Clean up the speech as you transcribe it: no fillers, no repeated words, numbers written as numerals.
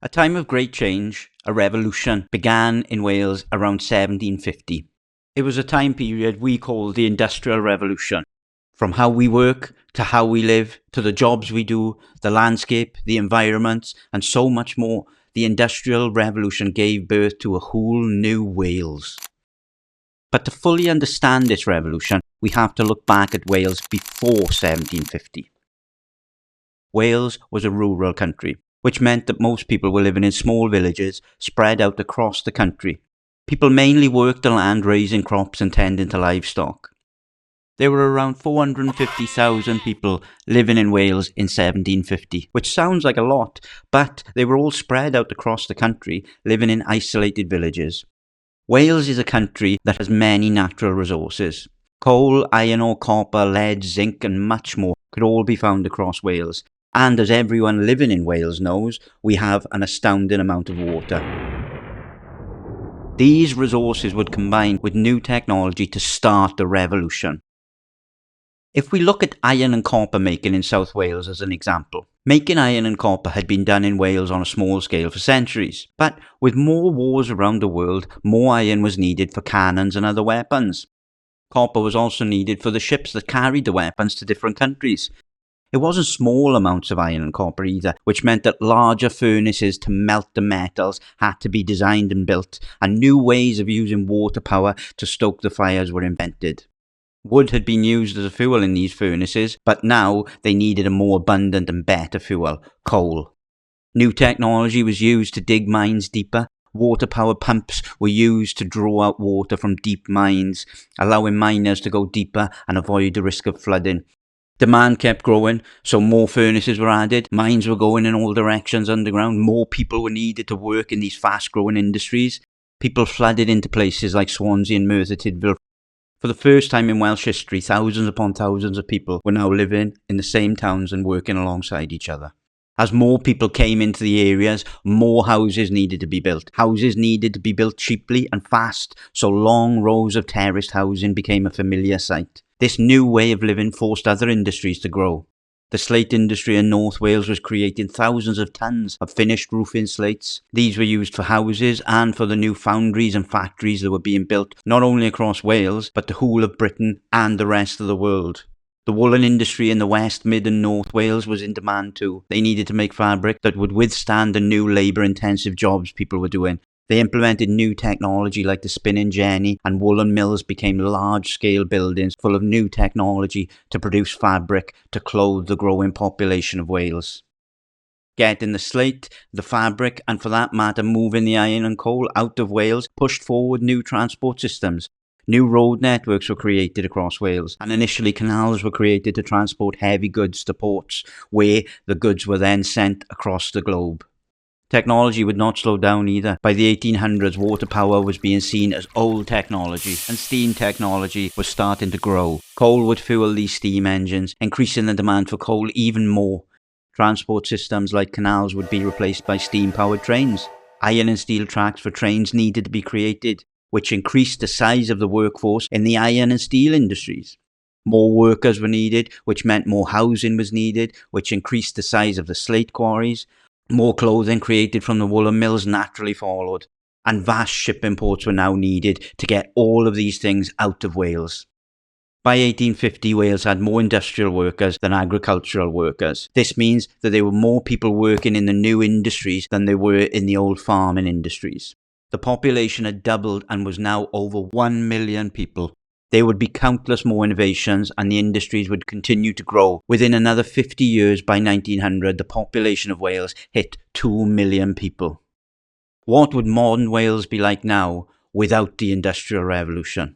A time of great change, a revolution, began in Wales around 1750. It was a time period we call the Industrial Revolution. From how we work, to how we live, to the jobs we do, the landscape, the environment, and so much more, the Industrial Revolution gave birth to a whole new Wales. But to fully understand this revolution, we have to look back at Wales before 1750. Wales was a rural country, which meant that most people were living in small villages spread out across the country. People mainly worked the land raising crops and tending to livestock. There were around 450,000 people living in Wales in 1750, which sounds like a lot, but they were all spread out across the country, living in isolated villages. Wales is a country that has many natural resources. Coal, iron ore, copper, lead, zinc and much more could all be found across Wales. And as everyone living in Wales knows, we have an astounding amount of water. These resources would combine with new technology to start the revolution. If we look at iron and copper making in South Wales as an example, making iron and copper had been done in Wales on a small scale for centuries. But with more wars around the world, more iron was needed for cannons and other weapons. Copper was also needed for the ships that carried the weapons to different countries. It wasn't small amounts of iron and copper either, which meant that larger furnaces to melt the metals had to be designed and built, and new ways of using water power to stoke the fires were invented. Wood had been used as a fuel in these furnaces, but now they needed a more abundant and better fuel, coal. New technology was used to dig mines deeper. Water power pumps were used to draw out water from deep mines, allowing miners to go deeper and avoid the risk of flooding. Demand kept growing, so more furnaces were added, mines were going in all directions underground, more people were needed to work in these fast-growing industries. People flooded into places like Swansea and Merthyr Tydfil. For the first time in Welsh history, thousands upon thousands of people were now living in the same towns and working alongside each other. As more people came into the areas, more houses needed to be built. Houses needed to be built cheaply and fast, so long rows of terraced housing became a familiar sight. This new way of living forced other industries to grow. The slate industry in North Wales was creating thousands of tons of finished roofing slates. These were used for houses and for the new foundries and factories that were being built not only across Wales, but the whole of Britain and the rest of the world. The woolen industry in the West, Mid and North Wales was in demand too. They needed to make fabric that would withstand the new labour-intensive jobs people were doing. They implemented new technology like the spinning jenny, and woolen mills became large-scale buildings full of new technology to produce fabric to clothe the growing population of Wales. Getting the slate, the fabric, and for that matter moving the iron and coal out of Wales pushed forward new transport systems. New road networks were created across Wales, and initially canals were created to transport heavy goods to ports, where the goods were then sent across the globe. Technology would not slow down either. By the 1800s, water power was being seen as old technology, and steam technology was starting to grow. Coal would fuel these steam engines, increasing the demand for coal even more. Transport systems like canals would be replaced by steam-powered trains. Iron and steel tracks for trains needed to be created, which increased the size of the workforce in the iron and steel industries. More workers were needed, which meant more housing was needed, which increased the size of the slate quarries. More clothing created from the woolen mills naturally followed, and vast shipping ports were now needed to get all of these things out of Wales. By 1850, Wales had more industrial workers than agricultural workers. This means that there were more people working in the new industries than there were in the old farming industries. The population had doubled and was now over 1 million people. There would be countless more innovations, and the industries would continue to grow. Within another 50 years, by 1900, the population of Wales hit 2 million people. What would modern Wales be like now without the Industrial Revolution?